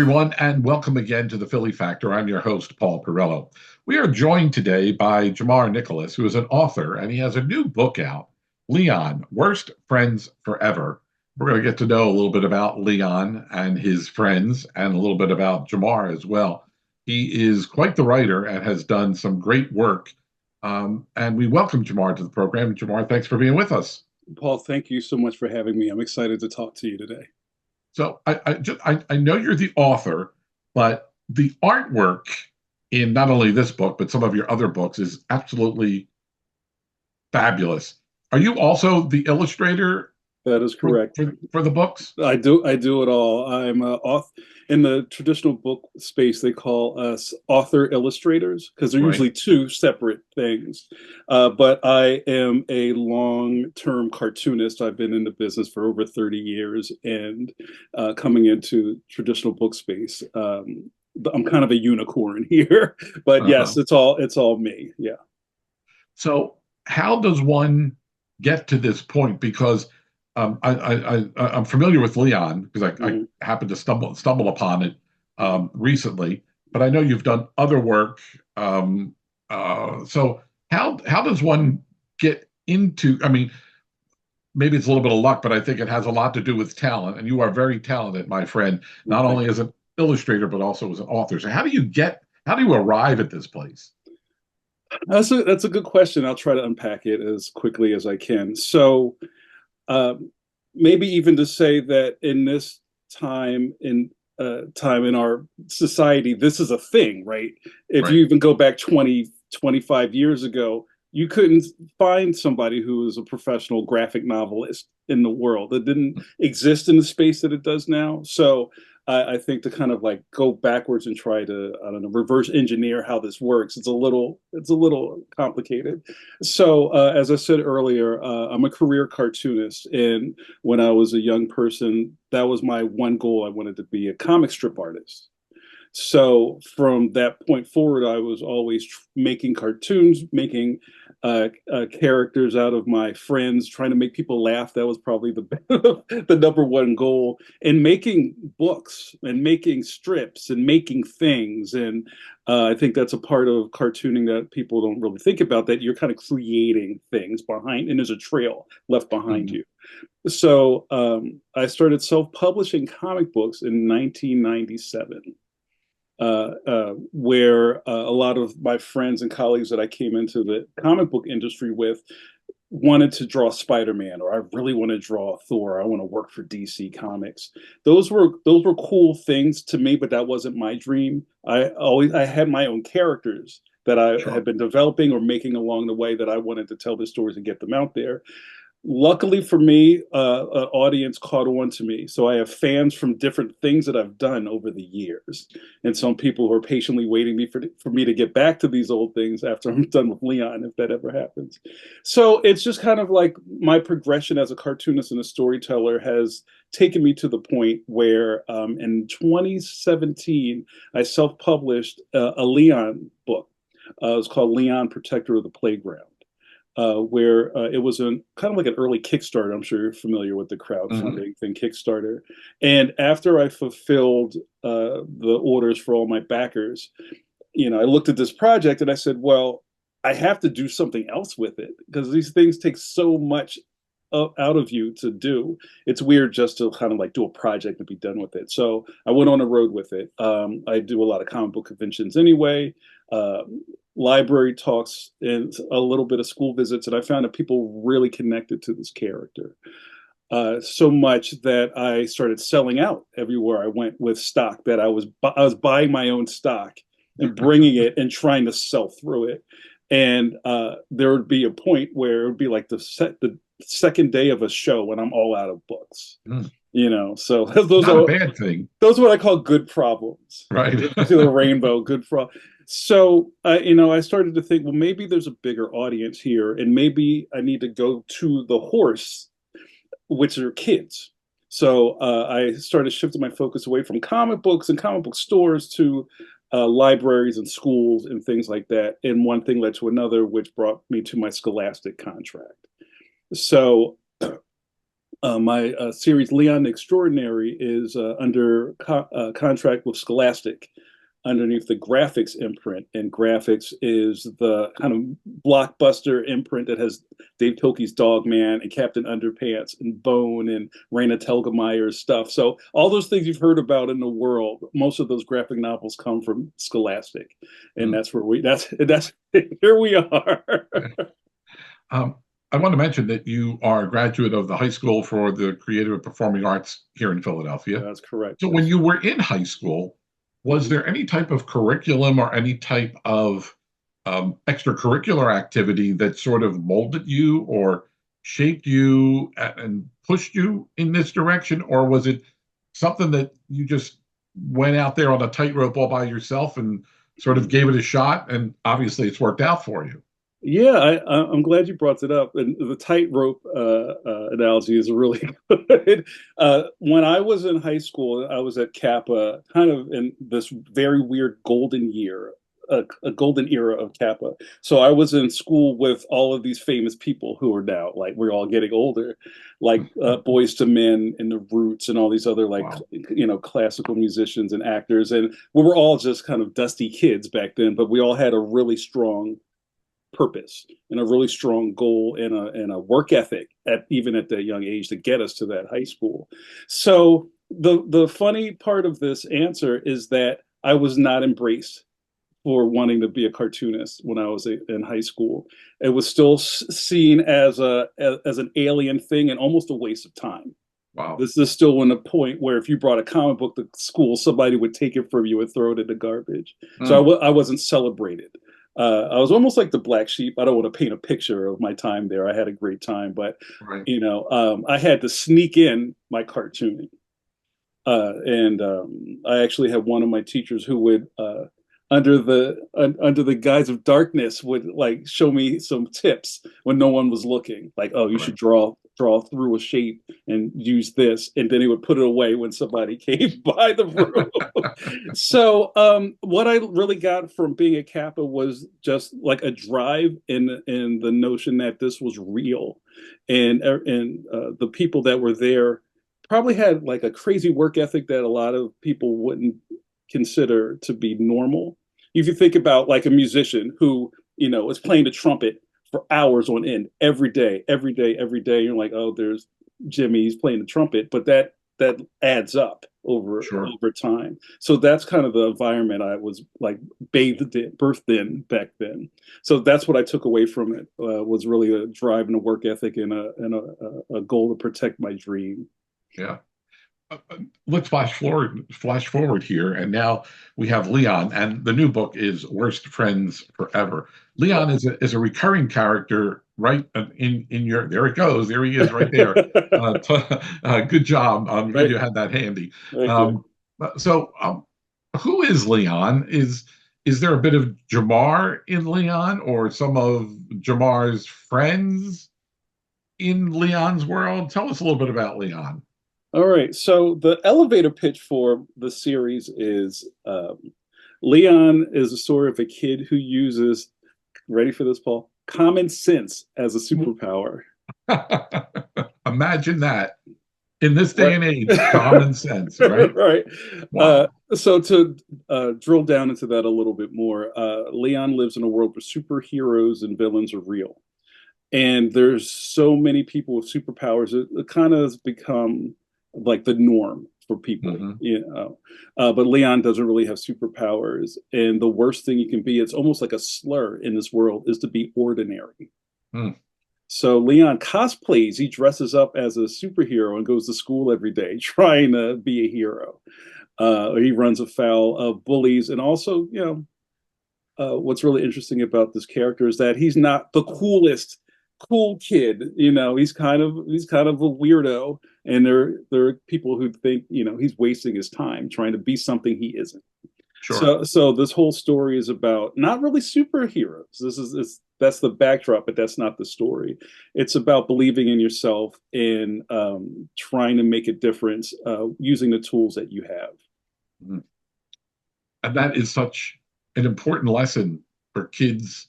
everyone, and welcome again to the Philly Factor. I'm your host, Paul Perrello. We are joined today by Jamar Nicholas, who is an author, and he has a new book out, Leon, Worst Friends Forever. We're going to get to know a little bit about Leon and his friends, and a little bit about Jamar as well. He is quite the writer and has done some great work. And we welcome Jamar to the program. Jamar, thanks for being with us. Paul, thank you so much for having me. I'm excited to talk to you today. So I know you're the author, but the artwork in not only this book but some of your other books is absolutely fabulous. Are you also the illustrator That is for correct. for the books? I do it all. I'm a author in the traditional book space. They call us author illustrators because they're Right. usually two separate things. But I am a long-term cartoonist. I've been in the business for over 30 years, and coming into traditional book space, I'm kind of a unicorn here. But Uh-huh. yes, it's all me. Yeah. So how does one get to this point? Because I'm familiar with Leon because I Mhm. happened to stumble upon it recently, but I know you've done other work. Um, so how does one get into? I mean, maybe it's a little bit of luck, but I think it has a lot to do with talent. And you are very talented, my friend, Well, not thank only you. as an illustrator but also as an author. So how do you arrive at this place? That's a good question. I'll try to unpack it as quickly as I can. So, um, maybe even to say that in this time in our society, this is a thing, right? If you Right. even go back 20, 25 years ago, you couldn't find somebody who was a professional graphic novelist in the world. It didn't exist in the space that it does now. So I think to kind of like go backwards and try to, I don't know, reverse engineer how this works, it's a little complicated. So, as I said earlier, I'm a career cartoonist, and when I was a young person, that was my one goal. I wanted to be a comic strip artist. So from that point forward, I was always making cartoons, making characters out of my friends, trying to make people laugh. That was probably the number one goal. And making books and making strips and making things. And I think that's a part of cartooning that people don't really think about. That you're kind of creating things behind, and there's a trail left behind Mhm. you. So I started self-publishing comic books in 1997, where a lot of my friends and colleagues that I came into the comic book industry with wanted to draw Spider-Man, or I really want to draw Thor. I want to work for DC Comics. Those were cool things to me, but that wasn't my dream. I had my own characters that I had Sure. been developing or making along the way that I wanted to tell the stories and get them out there. Luckily for me, an audience caught on to me. So I have fans from different things that I've done over the years, and some people who are patiently waiting for me to get back to these old things after I'm done with Leon, if that ever happens. So it's just kind of like my progression as a cartoonist and a storyteller has taken me to the point where, in 2017, I self-published a Leon book. It was called Leon, Protector of the Playground, where it was an kind of like an early Kickstarter. I'm sure you're familiar with the Mhm. crowdfunding thing, Kickstarter. And after I fulfilled the orders for all my backers, I looked at this project and I said, well, I have to do something else with it because these things take so much out of you to do. It's weird just to kind of like do a project and be done with it. So I went on the road with it. I do a lot of comic book conventions anyway, uh, library talks, and a little bit of school visits. And I found that people really connected to this character. So much that I started selling out everywhere I went with stock that I was buying my own stock and bringing it and trying to sell through it. And there would be a point where it would be like the second day of a show when I'm all out of books. Mm. So those Not a are bad thing, those are what I call good problems. right? You see the rainbow, good problem. So I started to think, well, maybe there's a bigger audience here, and maybe I need to go to the horse, which are kids. So I started shifting my focus away from comic books and comic book stores to libraries and schools and things like that. And one thing led to another, which brought me to my Scholastic contract. So My series Leon Extraordinary is under contract with Scholastic underneath the Graphics imprint, and Graphics is the kind of blockbuster imprint that has Dave Pilkey's Dog Man and Captain Underpants and Bone and Raina Telgemeier's stuff. So all those things you've heard about in the world, most of those graphic novels come from Scholastic, and Mm. that's where that's here we are. Um, I want to mention that you are a graduate of the High School for the Creative and Performing Arts here in Philadelphia. That's correct. So when Yes. you were in high school, was there any type of curriculum or any type of extracurricular activity that sort of molded you or shaped you and pushed you in this direction? Or was it something that you just went out there on a tightrope all by yourself and sort of gave it a shot? And obviously it's worked out for you. Yeah, I'm glad you brought it up. And the tightrope analogy is really good. When I was in high school, I was at Kappa, kind of in this very weird golden year, a golden era of Kappa. So I was in school with all of these famous people who are now like we're all getting older, like Boys to Men and the Roots and all these other like Wow. classical musicians and actors, and we were all just kind of dusty kids back then, but we all had a really strong purpose and a really strong goal and a work ethic at even at that young age to get us to that high school. So the funny part of this answer is that I was not embraced for wanting to be a cartoonist when I was in high school. It was still seen as as an alien thing and almost a waste of time. Wow. This is still in a point where if you brought a comic book to school, somebody would take it from you and throw it in the garbage. So Mm, I wasn't celebrated. I was almost like the black sheep. I don't want to paint a picture of my time there. I had a great time, but right. I had to sneak in my cartooning. And I actually had one of my teachers who would, under the guise of darkness, would like show me some tips when no one was looking. Like, oh, you should Right. draw through a shape and use this, and then he would put it away when somebody came by the room. So, what I really got from being a Kappa was just like a drive in the notion that this was real, and the people that were there probably had like a crazy work ethic that a lot of people wouldn't consider to be normal. If you think about like a musician who, is playing the trumpet for hours on end every day, every day, every day, you're like, oh, there's Jimmy, he's playing the trumpet, but that adds up Sure. over time. So that's kind of the environment I was like birthed in back then. So that's what I took away from it was really a drive and a work ethic and a goal to protect my dream. Yeah. Let's flash forward here, and now we have Leon, and the new book is Worst Friends Forever. Leon is a recurring character, right? In your there it goes, there he is, right there. Good job. I'm glad Right. you had that handy. Thank you. Um, who is Leon? Is there a bit of Jamar in Leon, or some of Jamar's friends in Leon's world? Tell us a little bit about Leon. All right. So the elevator pitch for the series is Leon is a story of a kid who uses, ready for this, Paul, common sense as a superpower. Imagine that in this day Right. and age, common sense, right? Right. Wow. So to drill down into that a little bit more, Leon lives in a world where superheroes and villains are real. And there's so many people with superpowers, it kind of has become like the norm for people, Hmm. but Leon doesn't really have superpowers, and the worst thing you can be, it's almost like a slur in this world, is to be ordinary. Hmm. So Leon cosplays, he dresses up as a superhero and goes to school every day trying to be a hero. He runs afoul of bullies, and also, what's really interesting about this character is that he's not the coolest cool kid. He's kind of a weirdo, and there are people who think he's wasting his time trying to be something he isn't. Sure. So this whole story is about not really superheroes. That's the backdrop, but that's not the story. It's about believing in yourself and trying to make a difference using the tools that you have. Mhm. And that is such an important lesson for kids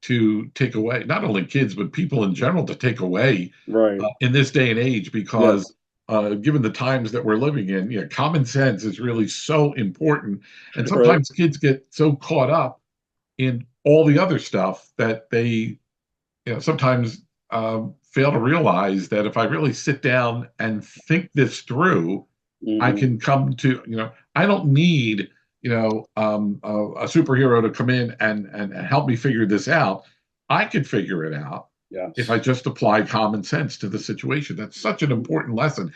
to take away, not only kids, but people in general to take away Right. in this day and age, because Yes. given the times that we're living in, common sense is really so important. And Right. sometimes kids get so caught up in all the other stuff that they, sometimes fail to realize that if I really sit down and think this through, I Hmm. can come to, I don't need, a superhero to come in and help me figure this out. I could figure it out if I Yes. just apply common sense to the situation. That's such an important lesson.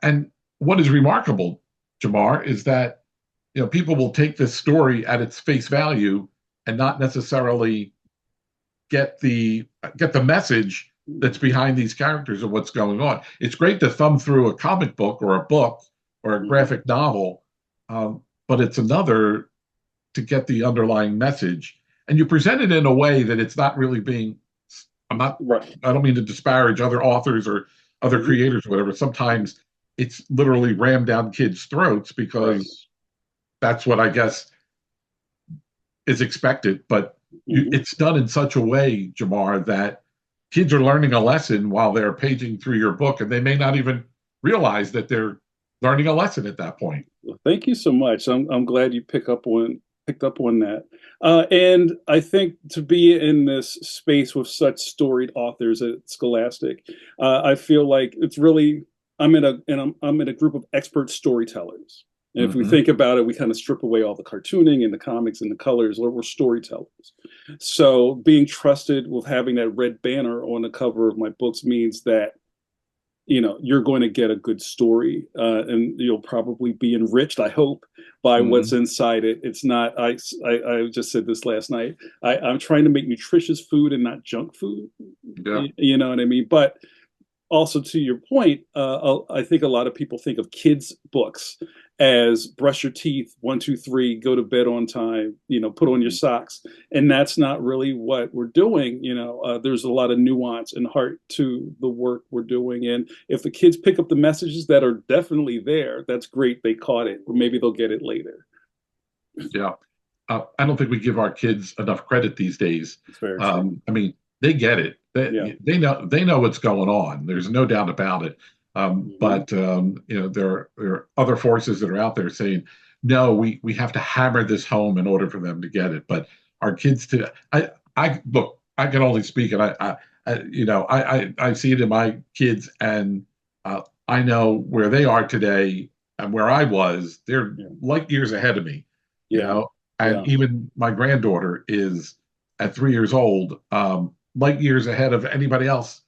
And what is remarkable, Jamar, is that people will take this story at its face value and not necessarily get the get the message that's behind these characters and what's going on. It's great to thumb through a comic book or a book or a Hmm. graphic novel, but it's another to get the underlying message. And you present it in a way that it's not really being. I'm not. Right. I don't mean to disparage other authors or other Hmm. creators or whatever. Sometimes it's literally rammed down kids' throats Right. because that's what I guess is expected, but Hmm. it's done in such a way, Jamar, that kids are learning a lesson while they're paging through your book, and they may not even realize that they're learning a lesson at that point. Well, thank you so much. I'm glad you picked up on that. And I think to be in this space with such storied authors at Scholastic, I feel like it's really I'm in a group of expert storytellers. And if we Mm-hmm. think about it, we kind of strip away all the cartooning and the comics and the colors, or we're storytellers. So being trusted with having that red banner on the cover of my books means that you're going to get a good story, and you'll probably be enriched, I hope, by Mm-hmm. what's inside it. It's not I just said this last night. I'm trying to make nutritious food and not junk food. Yeah. You know what I mean? But also, to your point, I think a lot of people think of kids' books as brush your teeth, one, two, three, go to bed on time, put on your socks. And that's not really what we're doing. There's a lot of nuance and heart to the work we're doing. And if the kids pick up the messages that are definitely there, that's great. They caught it. Or maybe they'll get it later. Yeah. I don't think we give our kids enough credit these days. It's very true. I mean, they get it. Yeah. They know what's going on. There's no doubt about it. Hmm. But there are other forces that are out there saying, no, we have to hammer this home in order for them to get it. But our kids today, I look, I can only speak, and I see it in my kids, and I know where they are today and where I was. They're Yeah. light years ahead of me, you Yeah. know. And Yeah. even my granddaughter is at 3 years old, light years ahead of anybody else.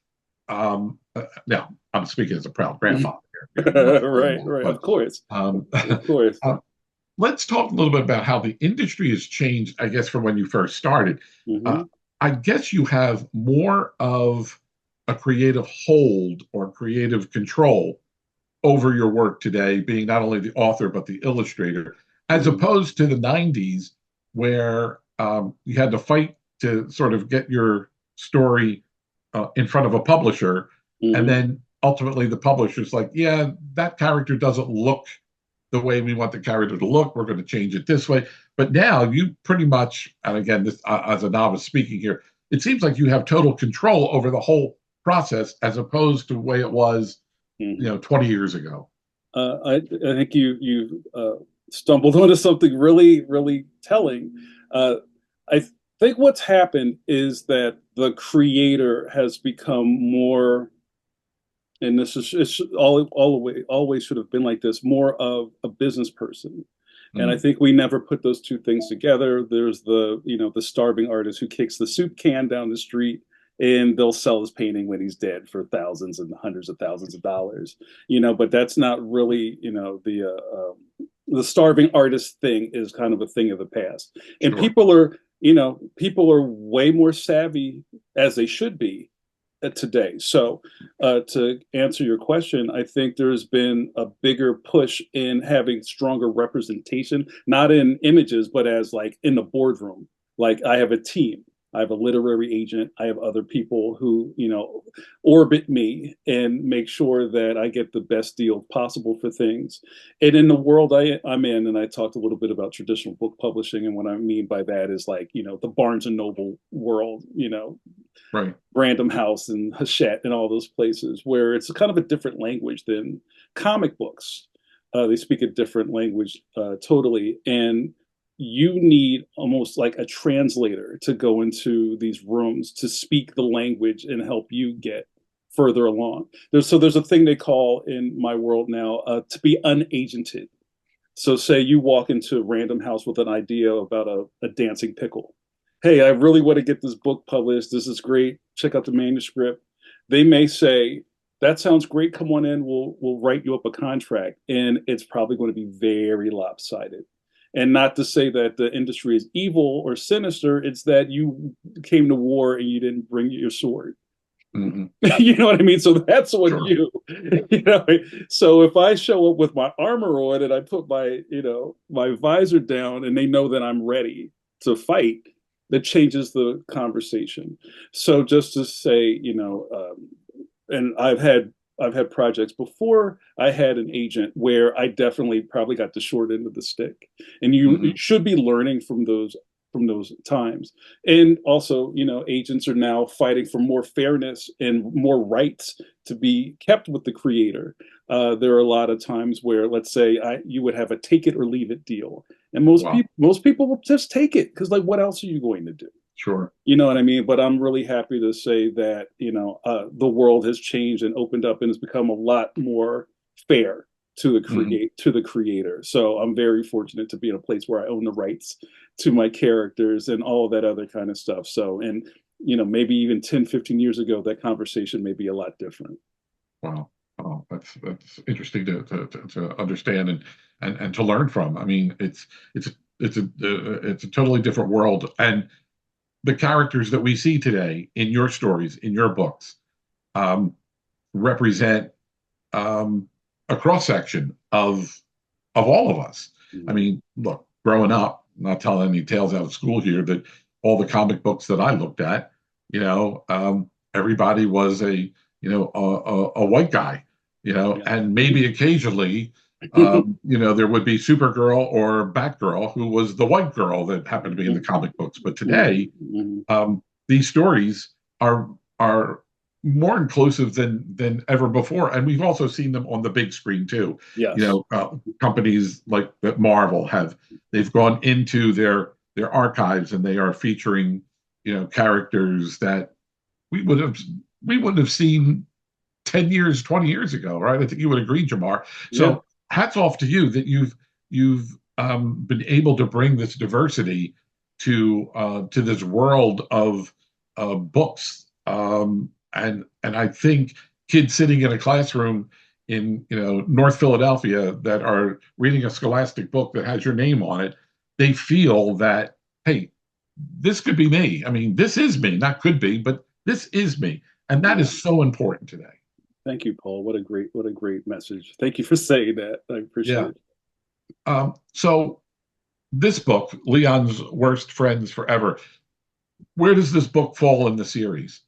Now, I'm speaking as a proud grandfather here. I'm not saying Right. that, Right. but Of course. um, Of course. let's talk a little bit about how the industry has changed, I guess, from when you first started. Uh, Hmm. I guess you have more of a creative hold or creative control over your work today, being not only the author but the illustrator, as Hmm. opposed to the '90s, where you had to fight to sort of get your story in front of a publisher, and Hmm. then ultimately the publisher's like, "Yeah, that character doesn't look the way we want the character to look. We're going to change it this way." But now you pretty much, and again, this as a novice speaking here, it seems like you have total control over the whole process, as opposed to the way it was, Hmm. 20 years ago. I think you stumbled onto something really really telling. I think what's happened is that the creator has become more, and this is it's all the way always should have been like this, more of a business person. And I Mm, think we never put those two things together. There's the starving artist who kicks the soup can down the street, and they'll sell his painting when he's dead for thousands and hundreds of thousands of dollars. But that's not really, the starving artist thing is kind of a thing of the past. And sure. people are way more savvy, as they should be, today. So, to answer your question, I think there's been a bigger push in having stronger representation, not in images, but as like in the boardroom. Like I have a team. I have a literary agent. I have other people who, orbit me and make sure that I get the best deal possible for things. And in the world I'm in, and I talked a little bit about traditional book publishing, and what I mean by that is like, the Barnes and Noble world, Right. Random House and Hachette and all those places where it's kind of a different language than comic books. They speak a different language totally. And you need almost like a translator to go into these rooms to speak the language and help you get further along. There's a thing they call in my world now to be unagented. So say you walk into a Random House with an idea about a dancing pickle. Hey, I really want to get this book published. This is great. Check out the manuscript. They may say, that sounds great. Come on in. We'll write you up a contract. And it's probably going to be very lopsided. And not to say that the industry is evil or sinister, it's that you came to war and you didn't bring your sword. Hmm. You know what I mean? So that's on Sure. you know. So if I show up with my armor on and I put my visor down and they know that I'm ready to fight, that changes the conversation. So just to say, and I've had projects before. I had an agent where I definitely probably got the short end of the stick, and you Hmm. should be learning from those times. And also, agents are now fighting for more fairness and more rights to be kept with the creator. There are a lot of times where, let's say, you would have a take it or leave it deal, and Wow. most people will just take it because, like, what else are you going to do? Sure. You know what I mean? But I'm really happy to say that, the world has changed and opened up and has become a lot more fair Hmm. to the creator. So I'm very fortunate to be in a place where I own the rights to my characters and all of that other kind of stuff. So, and, maybe even 10, 15 years ago, that conversation may be a lot different. Wow. Oh, that's interesting to understand and to learn from. I mean, it's a totally different world, and the characters that we see today in your stories, in your books, um, represent a cross section of all of us. I Mhm. mean, look, growing up, not telling any tales out of school here, that all the comic books that I looked at, everybody was a white guy, Yeah. and maybe occasionally, there would be Supergirl or Batgirl who was the white girl that happened to be in the comic books. But Mhm. today, Mhm. these stories are more inclusive than ever before, and we've also seen them on the big screen too. Yes. Companies like that Marvel they've gone into their archives and they are featuring characters that we would have we wouldn't have seen 10 years, 20 years ago, right? I think you would agree, Jamar. Yeah. So hats off to you that you've been able to bring this diversity to this world of books. And I think kids sitting in a classroom in North Philadelphia that are reading a Scholastic book that has your name on it, they feel that, hey, this could be me. I mean, this is me, not could be, but this is me. And that Yeah. is so important today. Thank you, Paul. What a great message. Thank you for saying that. I appreciate Yeah. it. So this book, Leon's Worst Friends Forever, where does this book fall in the series?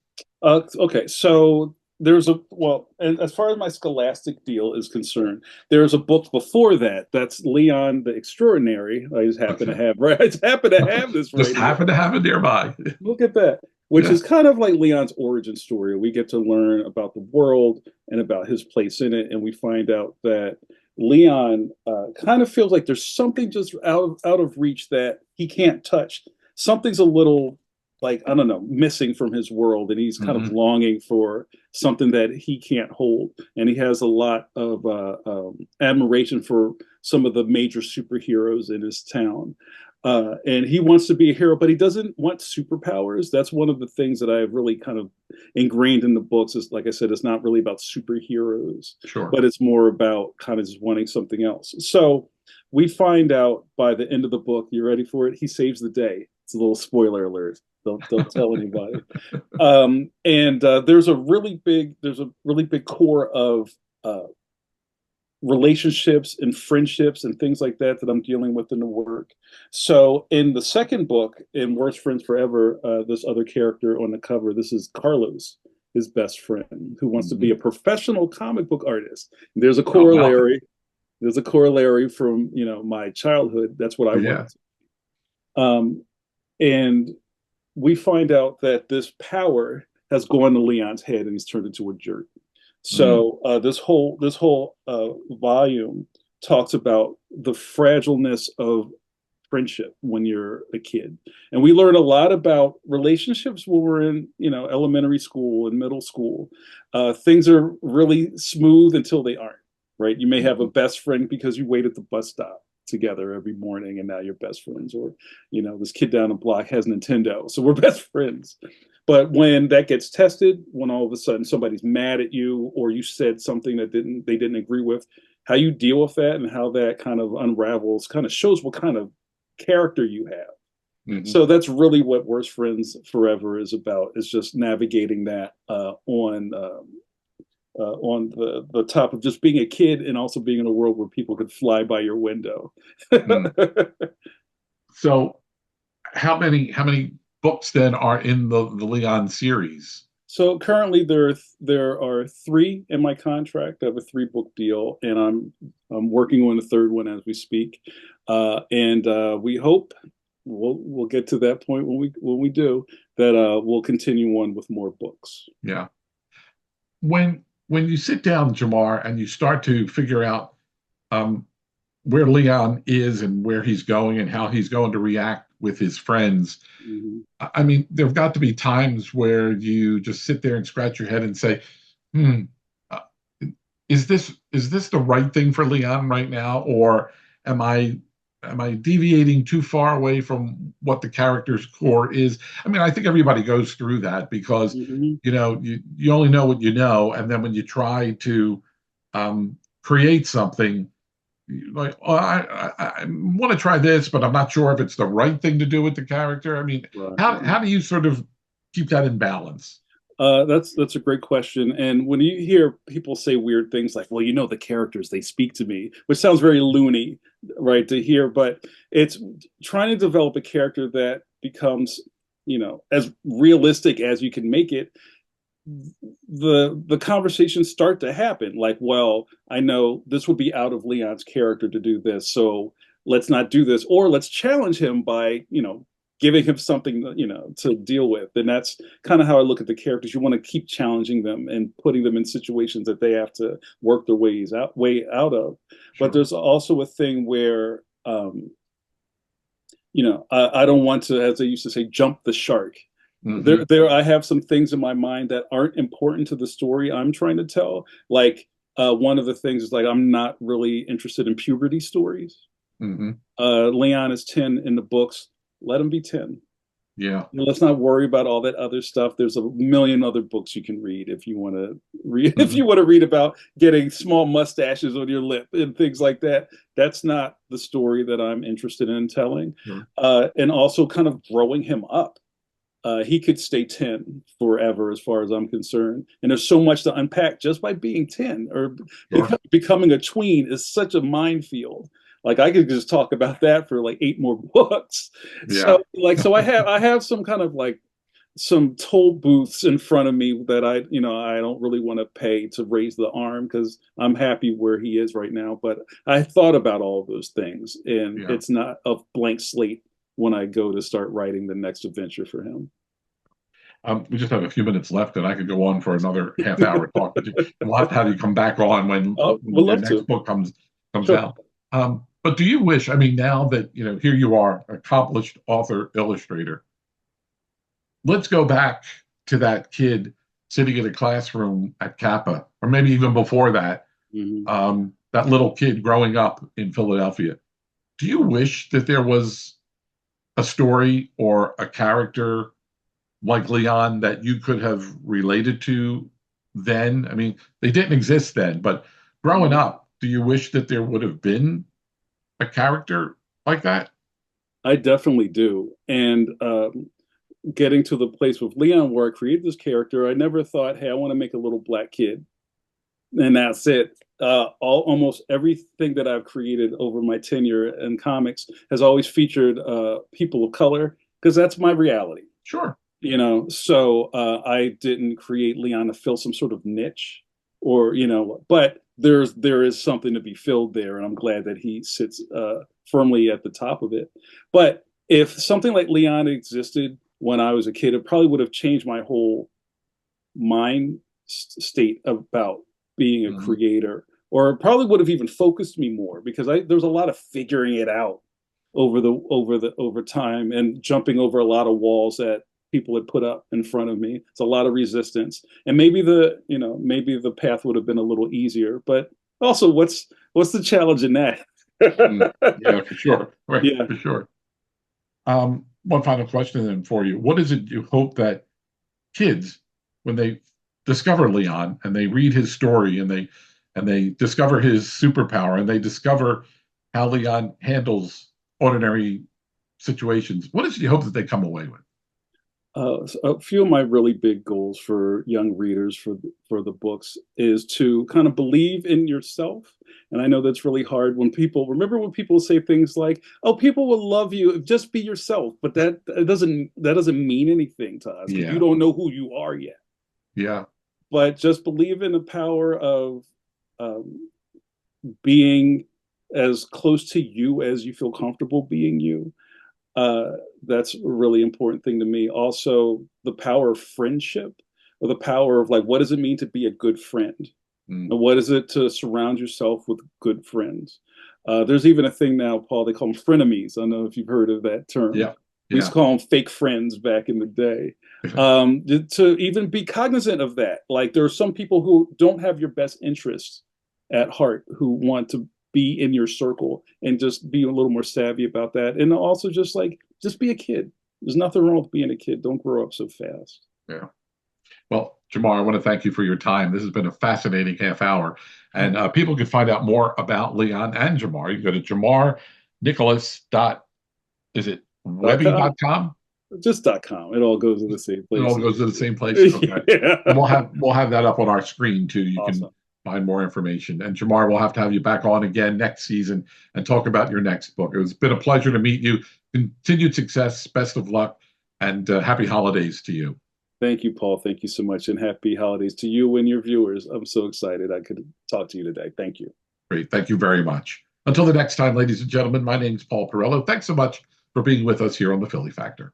Okay, so and as far as my Scholastic deal is concerned, there's a book before that. That's Leon the Extraordinary. I just happen to Okay. have right. I just happen to have this Just right here. happen to have it nearby. Look at that. Which Yeah. is kind of like Leon's origin story. We get to learn about the world and about his place in it, and we find out that Leon kind of feels like there's something just out of reach that he can't touch. Something's a little like I don't know missing from his world, and he's kind of Hmm. longing for something that he can't hold. And he has a lot of admiration for some of the major superheroes in his town. And he wants to be a hero, but he doesn't want superpowers. That's one of the things that I have really kind of ingrained in the books. Is like I said, it's not really about superheroes, Sure. but it's more about kind of just wanting something else. So we find out by the end of the book. You ready for it? He saves the day. It's a little spoiler alert. Don't tell anybody. And there's a really big core of relationships and friendships and things like that that I'm dealing with in the work. So in the second book, in Worst Friends Forever, this other character on the cover, this is Carlos, his best friend, who wants to be a professional comic book artist. There's a Oh, wow. corollary. There's a corollary from my childhood. That's what I Yeah. wanted. And we find out that this power has gone to Leon's head and he's turned into a jerk. Mm. So this whole volume talks about the fragileness of friendship when you're a kid, and we learn a lot about relationships when we're in elementary school and middle school. Things are really smooth until they aren't. Right? You may have a best friend because you wait at the bus stop together every morning, and now you're best friends. Or this kid down the block has Nintendo, so we're best friends. But when that gets tested, when all of a sudden somebody's mad at you or you said something that they didn't agree with, how you deal with that and how that kind of unravels kind of shows what kind of character you have. Hmm. So that's really what Worst Friends Forever is about. Is just navigating that on the top of just being a kid and also being in a world where people could fly by your window. Mm. So how many books then are in the Leon series? So currently there are three in my contract. I have a 3-book deal, and I'm working on a third one as we speak. And we hope we'll get to that point when we do that. We'll continue on with more books. Yeah. When you sit down, Jamar, and you start to figure out um, where Leon is and where he's going and how he's going to react with his friends, Mhm. I mean, there've got to be times where you just sit there and scratch your head and say, "Hmm, uh, is this the right thing for Leon right now, or am I am I deviating too far away from what the character's core is?" I mean, I think everybody goes through that because Mhm. you only know what you know, and then when you try to create something, like, oh, I want to try this, but I'm not sure if it's the right thing to do with the character. I mean, Right. how do you sort of keep that in balance? That's a great question. And when you hear people say weird things like, "Well, the characters, they speak to me," which sounds very loony, right, to hear, but it's trying to develop a character that becomes, as realistic as you can make it. The conversations start to happen. Like, well, I know this would be out of Leon's character to do this, so let's not do this, or let's challenge him by giving him something to deal with. And that's kind of how I look at the characters. You want to keep challenging them and putting them in situations that they have to work their way out of. But Sure. there's also a thing where I don't want to, as they used to say, jump the shark. Hmm. I have some things in my mind that aren't important to the story I'm trying to tell. Like, one of the things is, like, I'm not really interested in puberty stories. Hmm. Leon is 10 in the books. Let him be 10. Yeah. Let's not worry about all that other stuff. There's a million other books you can read if you want to read if Hmm. you want to read about getting small mustaches on your lip and things like that. That's not the story that I'm interested in telling. Sure. And also kind of growing him up. He could stay 10 forever, as far as I'm concerned. And there's so much to unpack just by being 10, or Sure. becoming a tween is such a minefield. Like, I could just talk about that for like 8 more books. Yeah. So I have some kind of like some toll booths in front of me that I don't really want to pay to raise the arm, because I'm happy where he is right now. But I thought about all of those things, and Yeah. it's not a blank slate when I go to start writing the next adventure for him. We just have a few minutes left, and I could go on for another half hour talk, but we'll have to have you come back on Oh, would when your love next to. book comes Sure. out. But do you wish? I mean, now that here you are, accomplished author, illustrator. Let's go back to that kid sitting in a classroom at Kappa, or maybe even before that. Hmm. That little kid growing up in Philadelphia. Do you wish that there was a story or a character like Leon that you could have related to then? I mean, they didn't exist then, but growing up, do you wish that there would have been a character like that? I definitely do. And getting to the place with Leon where I created this character, I never thought, hey, I want to make a little black kid. and that's it. Almost everything that I've created over my tenure in comics has always featured people of color because that's my reality. Sure. So I didn't create Leon to fill some sort of niche, or but there is something to be filled there, and I'm glad that he sits firmly at the top of it. But if something like Leon existed when I was a kid, it probably would have changed my whole mind state about being a Mhm. creator, or it probably would have even focused me more because there's a lot of figuring it out over time and jumping over a lot of walls that people had put up in front of me. It's a lot of resistance, and maybe the path would have been a little easier. But also, what's the challenge in that? Mm. Yeah, for sure. Right, Yeah. for sure. One final question then for you. What is it you hope that kids, when they discover Leon and they read his story and they discover his superpower and they discover how Leon handles ordinary situations, what is it you hope that they come away with? So a few of my really big goals for young readers for the books is to kind of believe in yourself. And I know that's really hard when people remember when people say things like, "Oh, people will love you. Just be yourself." But that doesn't mean anything to us because you Yeah, don't know who you are yet. yeah. But just believe in the power of um, being as close to you as you feel comfortable being you. uh, that's a really important thing to me. Also, the power of friendship, or the power of like, what does it mean to be a good friend? Mm, And what is it to surround yourself with good friends? There's even a thing now, Paul, they call them frenemies. I don't know if you've heard of that term. yeah, We used to yeah. call them fake friends back in the day. To even be cognizant of that. Like, there are some people who don't have your best interests at heart, who want to be in your circle, and just be a little more savvy about that. And also just be a kid. There's nothing wrong with being a kid. Don't grow up so fast. Yeah. Well, Jamar, I want to thank you for your time. This has been a fascinating half hour. And people can find out more about Leon and Jamar. You can go to Jamar Nicholas dot, is it .com. webby.com? Just .com. It all goes to the same It all places. goes to the same place. Okay. And Yeah. we'll have that up on our screen too. You can Awesome. find more information. And Jamar, we'll have to have you back on again next season and talk about your next book. It's been a pleasure to meet you. Continued success, best of luck, and happy holidays to you. Thank you, Paul. Thank you so much. And happy holidays to you and your viewers. I'm so excited I could talk to you today. Thank you. Great. Thank you very much. Until the next time, ladies and gentlemen, my name is Paul Perrello. Thanks so much for being with us here on the Philly Factor.